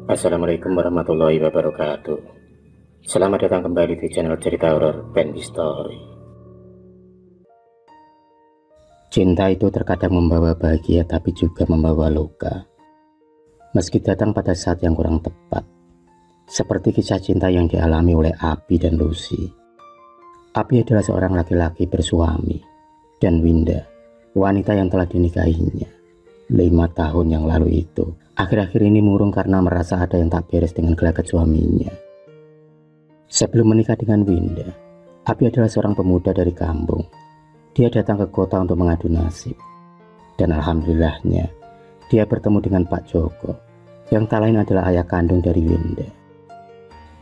Assalamualaikum warahmatullahi wabarakatuh. Selamat datang kembali di channel cerita horor Bendy Story. Cinta itu terkadang membawa bahagia tapi juga membawa luka. Meski datang pada saat yang kurang tepat. Seperti kisah cinta yang dialami oleh Abi dan Lucy. Abi adalah seorang laki-laki bersuami, dan Winda, wanita yang telah dinikahinya 5 tahun yang lalu itu, akhir-akhir ini murung karena merasa ada yang tak beres dengan gelagat suaminya. Sebelum menikah dengan Winda, Abi adalah seorang pemuda dari kampung. Dia datang ke kota untuk mengadu nasib. Dan alhamdulillahnya, dia bertemu dengan Pak Joko, yang tak lain adalah ayah kandung dari Winda.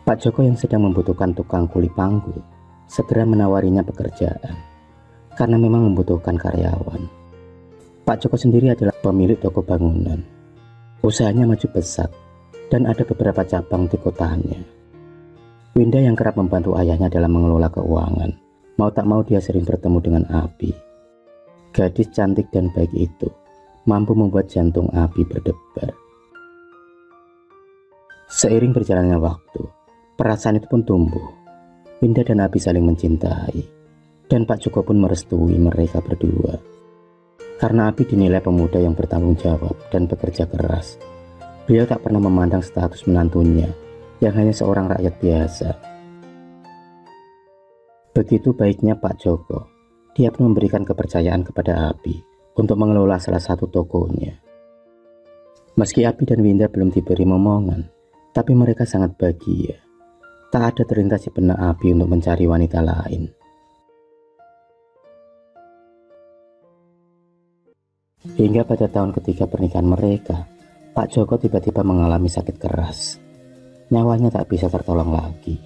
Pak Joko yang sedang membutuhkan tukang kuli panggul, segera menawarinya pekerjaan, karena memang membutuhkan karyawan. Pak Joko sendiri adalah pemilik toko bangunan. Usahanya maju pesat dan ada beberapa cabang di kotanya. Winda yang kerap membantu ayahnya dalam mengelola keuangan. Mau tak mau dia sering bertemu dengan Abi. Gadis cantik dan baik itu mampu membuat jantung Abi berdebar. Seiring berjalannya waktu, perasaan itu pun tumbuh. Winda dan Abi saling mencintai, dan Pak Joko pun merestui mereka berdua. Karena Abi dinilai pemuda yang bertanggung jawab dan bekerja keras. Beliau tak pernah memandang status menantunya yang hanya seorang rakyat biasa. Begitu baiknya Pak Joko, dia pun memberikan kepercayaan kepada Abi untuk mengelola salah satu tokonya. Meski Abi dan Winda belum diberi momongan, tapi mereka sangat bahagia. Tak ada terlintas di benak Abi untuk mencari wanita lain. Hingga pada tahun ketiga pernikahan mereka, Pak Joko tiba-tiba mengalami sakit keras. Nyawanya tak bisa tertolong lagi.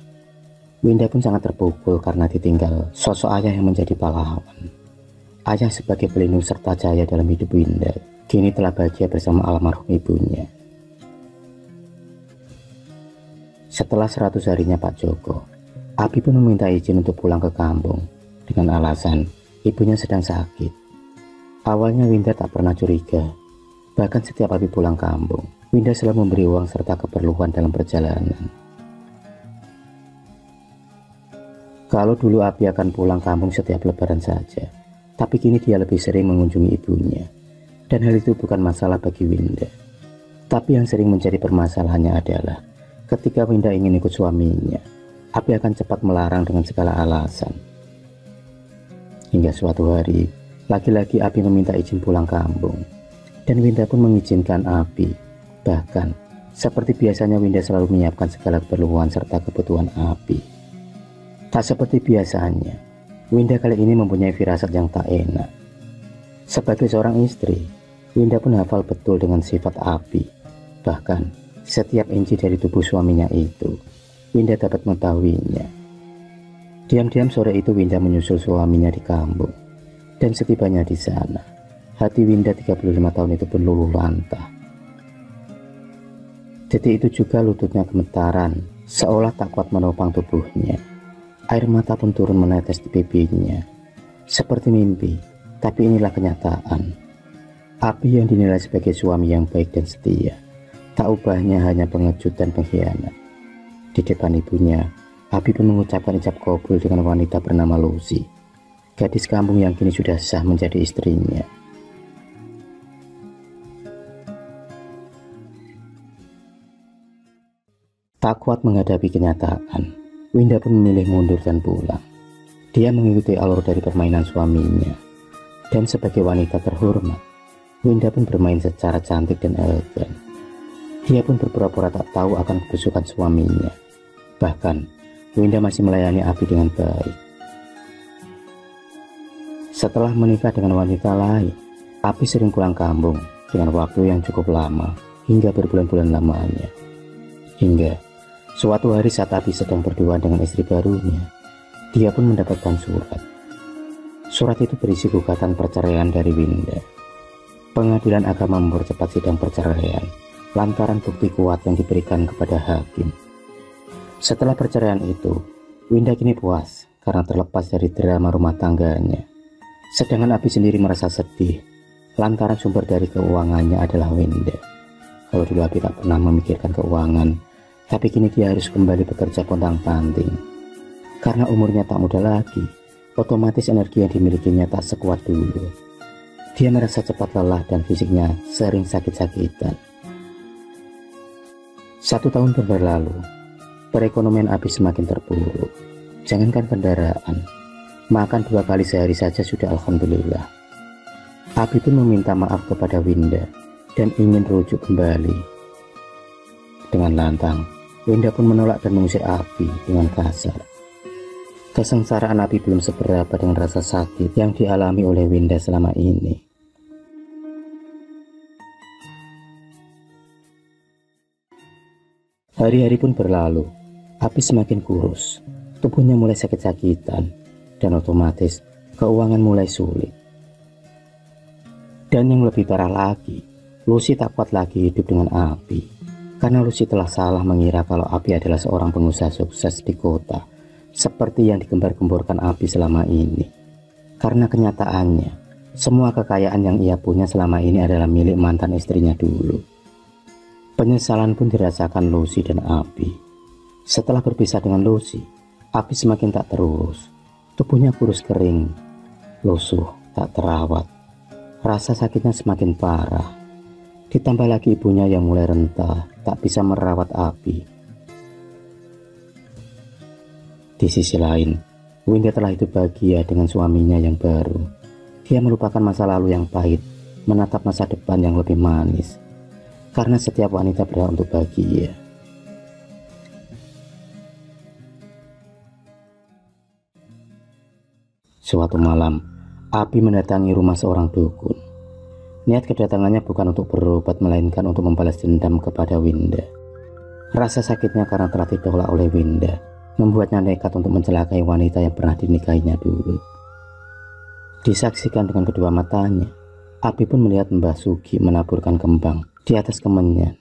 Winda pun sangat terpukul karena ditinggal sosok ayah yang menjadi pahlawan. Ayah sebagai pelindung serta cahaya dalam hidup Winda, kini telah bahagia bersama almarhum ibunya. Setelah 100 harinya Pak Joko, Abi pun meminta izin untuk pulang ke kampung dengan alasan ibunya sedang sakit. Awalnya Winda tak pernah curiga. Bahkan setiap Abi pulang kampung, Winda selalu memberi uang serta keperluan dalam perjalanan. Kalau dulu Abi akan pulang kampung setiap lebaran saja, tapi kini dia lebih sering mengunjungi ibunya. Dan hal itu bukan masalah bagi Winda. Tapi yang sering menjadi permasalahannya adalah ketika Winda ingin ikut suaminya, Abi akan cepat melarang dengan segala alasan. Hingga suatu hari, lagi-lagi Abi meminta izin pulang kampung, dan Winda pun mengizinkan Abi. Bahkan, seperti biasanya Winda selalu menyiapkan segala keperluan serta kebutuhan Abi. Tak seperti biasanya, Winda kali ini mempunyai firasat yang tak enak. Sebagai seorang istri, Winda pun hafal betul dengan sifat Abi. Bahkan, setiap inci dari tubuh suaminya itu, Winda dapat mengetahuinya. Diam-diam sore itu Winda menyusul suaminya di kampung. Dan setibanya di sana, hati Winda 35 tahun itu pun luluh lantah. Detik itu juga lututnya gemetaran, seolah tak kuat menopang tubuhnya. Air mata pun turun menetes di pipinya. Seperti mimpi, tapi inilah kenyataan. Abi yang dinilai sebagai suami yang baik dan setia, tak ubahnya hanya pengecut dan pengkhianat. Di depan ibunya, Abi pun mengucapkan ijab kabul dengan wanita bernama Lucy, gadis kampung yang kini sudah sah menjadi istrinya. Tak kuat menghadapi kenyataan, Winda pun memilih mundur dan pulang. Dia mengikuti alur dari permainan suaminya. Dan sebagai wanita terhormat, Winda pun bermain secara cantik dan elegan. Dia pun berpura-pura tak tahu akan kebusukan suaminya. Bahkan, Winda masih melayani Abi dengan baik. Setelah menikah dengan wanita lain, Abi sering pulang kampung dengan waktu yang cukup lama, hingga berbulan-bulan lamanya. Hingga suatu hari saat Abi sedang berdua dengan istri barunya, dia pun mendapatkan surat. Surat itu berisi gugatan perceraian dari Winda. Pengadilan agama mempercepat sidang perceraian lantaran bukti kuat yang diberikan kepada hakim. Setelah perceraian itu, Winda kini puas karena terlepas dari drama rumah tangganya. Sedangkan Abi sendiri merasa sedih lantaran sumber dari keuangannya adalah Winda. kalau dulu Abi tak pernah memikirkan keuangan, tapi kini dia harus kembali bekerja pontang-panting. Karena umurnya tak muda lagi, otomatis energi yang dimilikinya tak sekuat dulu. Dia merasa cepat lelah dan fisiknya sering sakit-sakitan. 1 tahun berlalu, perekonomian Abi semakin terpuruk. Jangankan kendaraan, makan 2 kali sehari saja sudah alhamdulillah. Abi pun meminta maaf kepada Winda dan ingin rujuk kembali. Dengan lantang, Winda pun menolak dan mengusir Abi dengan kasar. Kesengsaraan Abi belum seberapa dengan rasa sakit yang dialami oleh Winda selama ini. Hari-hari pun berlalu, Abi semakin kurus, tubuhnya mulai sakit-sakitan, dan otomatis keuangan mulai sulit. Dan yang lebih parah lagi, Lucy tak kuat lagi hidup dengan Abi, karena Lucy telah salah mengira kalau Abi adalah seorang pengusaha sukses di kota, seperti yang digembar-gemborkan Abi selama ini. Karena kenyataannya, semua kekayaan yang ia punya selama ini adalah milik mantan istrinya dulu. Penyesalan pun dirasakan Lucy dan Abi. Setelah berpisah dengan Lucy, Abi semakin tak terurus. Tubuhnya kurus kering, lusuh, tak terawat. Rasa sakitnya semakin parah. Ditambah lagi ibunya yang mulai rentah, tak bisa merawat Abi. Di sisi lain, Winda telah hidup bahagia dengan suaminya yang baru. Dia melupakan masa lalu yang pahit, menatap masa depan yang lebih manis. Karena setiap wanita berhak untuk bahagia. Suatu malam, Abi mendatangi rumah seorang dukun. Niat kedatangannya bukan untuk berobat, melainkan untuk membalas dendam kepada Winda. Rasa sakitnya karena telah ditolak oleh Winda membuatnya nekat untuk mencelakai wanita yang pernah dinikahinya dulu. Disaksikan dengan kedua matanya, Abi pun melihat Mbah Sugi menaburkan kembang di atas kemenyan.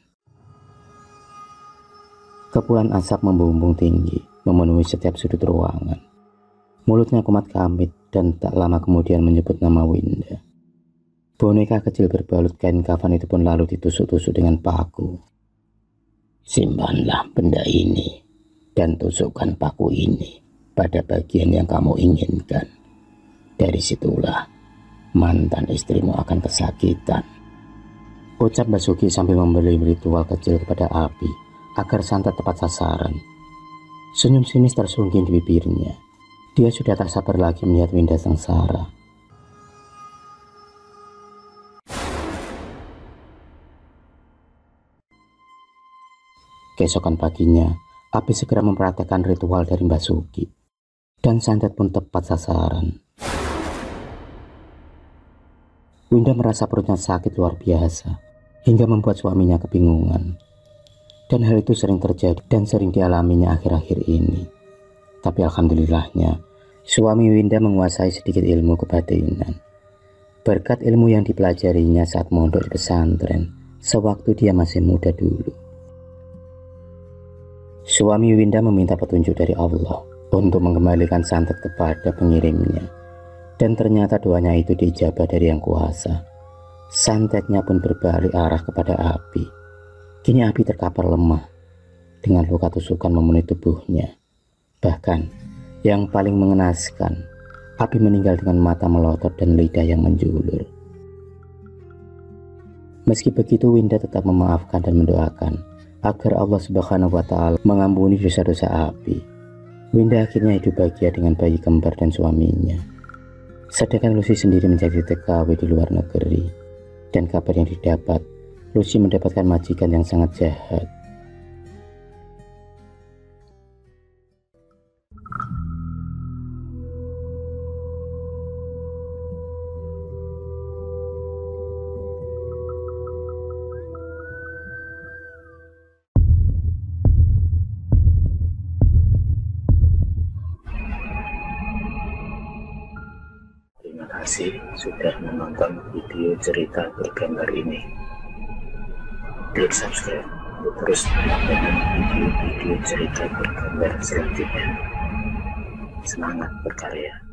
Kepulan asap membumbung tinggi, memenuhi setiap sudut ruangan. Mulutnya kumat kamit dan tak lama kemudian menyebut nama Winda. Boneka kecil berbalut kain kafan itu pun lalu ditusuk-tusuk dengan paku. Simpanlah benda ini dan tusukkan paku ini pada bagian yang kamu inginkan. Dari situlah mantan istrimu akan kesakitan, ucap Basuki sambil memberi ritual kecil kepada Abi agar santet tepat sasaran. Senyum sinis tersungging di bibirnya. Dia sudah tak sabar lagi melihat Winda sengsara. Keesokan paginya, Abi segera mempraktekkan ritual dari Mbak Sugi, dan santet pun tepat sasaran. Winda merasa perutnya sakit luar biasa, hingga membuat suaminya kebingungan. Dan hal itu sering terjadi dan sering dialaminya akhir-akhir ini. Tapi alhamdulillahnya, suami Winda menguasai sedikit ilmu kebatinan. Berkat ilmu yang dipelajarinya saat mondok di pesantren, sewaktu dia masih muda dulu. Suami Winda meminta petunjuk dari Allah untuk mengembalikan santet kepada pengirimnya. Dan ternyata doanya itu diijabah dari Yang Kuasa. Santetnya pun berbalik arah kepada Abi. Kini Abi terkapar lemah, dengan luka tusukan memenuhi tubuhnya. Bahkan, yang paling mengenaskan, Abi meninggal dengan mata melotot dan lidah yang menjulur. Meski begitu, Winda tetap memaafkan dan mendoakan agar Allah Subhanahu wa Ta'ala mengampuni dosa-dosa Abi. Winda akhirnya hidup bahagia dengan bayi kembar dan suaminya. Sedangkan Lucy sendiri menjadi TKW di luar negeri. Dan kabar yang didapat, Lucy mendapatkan majikan yang sangat jahat. Terima kasih sudah menonton video cerita bergambar ini. Klik subscribe untuk terus mendapatkan video-video cerita bergambar selanjutnya. Semangat berkarya.